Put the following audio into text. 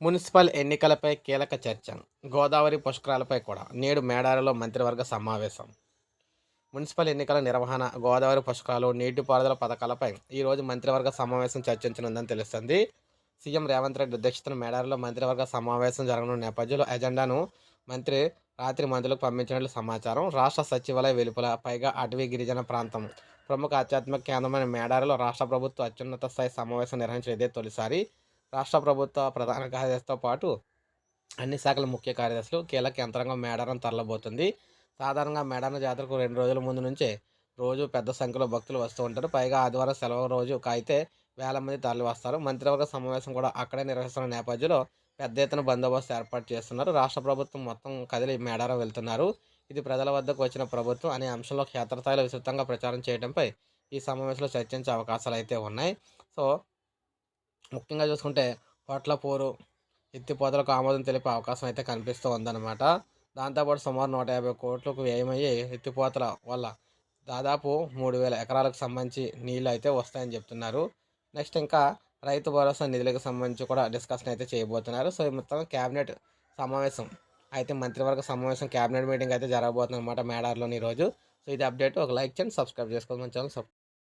Municipal ఎన్నికలపై కీలక చర్చ. గోదావరి పుష్కరాలపై కూడా నేడు మేడారంలో మంత్రివర్గ సమావేశం. మున్సిపల్ ఎన్నికల నిర్వహణ, గోదావరి పుష్కరాలు, నీటిపారుదల పథకాలపై ఈరోజు మంత్రివర్గ సమావేశం చర్చించనుందని తెలుస్తుంది. సీఎం రేవంత్ రెడ్డి అధ్యక్షతన మేడారంలో మంత్రివర్గ సమావేశం జరగనున్న నేపథ్యంలో ఎజెండాను మంత్రి రాత్రి మంత్రులకు పంపించినట్లు సమాచారం. రాష్ట్ర సచివాలయ వెలుపల పైగా అటవీ గిరిజన ప్రాంతం ప్రముఖ ఆధ్యాత్మిక కేంద్రమైన మేడారంలో రాష్ట్ర ప్రభుత్వ అత్యున్నత స్థాయి సమావేశం నిర్వహించడం ఇదే తొలిసారి. రాష్ట్ర ప్రభుత్వ ప్రధాన కార్యదర్శితో పాటు అన్ని శాఖల ముఖ్య కార్యదర్శులు, కీలక యంత్రాంగం మేడారం తరలబోతుంది. సాధారణంగా మేడారం జాతరకు 2 రోజుల ముందు నుంచే రోజు పెద్ద సంఖ్యలో భక్తులు వస్తూ ఉంటారు. పైగా ఆదివారం సెలవు రోజు అయితే వేల మంది తరలి వస్తారు. మంత్రివర్గ సమావేశం కూడా అక్కడే నిర్వహిస్తున్న నేపథ్యంలో పెద్ద ఎత్తున బందోబస్తు ఏర్పాటు చేస్తున్నారు. రాష్ట్ర ప్రభుత్వం మొత్తం కదిలి మేడారం వెళ్తున్నారు. ఇది ప్రజల వద్దకు వచ్చిన ప్రభుత్వం అనే అంశంలో క్షేత్రస్థాయిలో విస్తృతంగా ప్రచారం చేయడంపై ఈ సమావేశంలో చర్చించే అవకాశాలు అయితే ఉన్నాయి. సో ముఖ్యంగా చూసుకుంటే పొట్ల పోరు ఎత్తిపోతలకు ఆమోదం తెలిపే అవకాశం అయితే కనిపిస్తూ ఉందన్నమాట. దాంతోపాటు సుమారు 150 కోట్లకు వ్యయమయ్యే ఎత్తిపోతల వల్ల దాదాపు 3000 ఎకరాలకు సంబంధించి నీళ్ళు అయితే వస్తాయని చెప్తున్నారు. నెక్స్ట్ ఇంకా రైతు భరోసా నిధులకు సంబంధించి కూడా డిస్కషన్ అయితే చేయబోతున్నారు. సో ఈ మొత్తం క్యాబినెట్ సమావేశం అయితే మంత్రివర్గ సమావేశం క్యాబినెట్ మీటింగ్ అయితే జరగబోతుంది అనమాట మేడార్లోని ఈరోజు. సో ఇది అప్డేట్. ఒక లైక్ చేయండి, సబ్స్క్రైబ్ చేసుకోండి మన ఛానల్.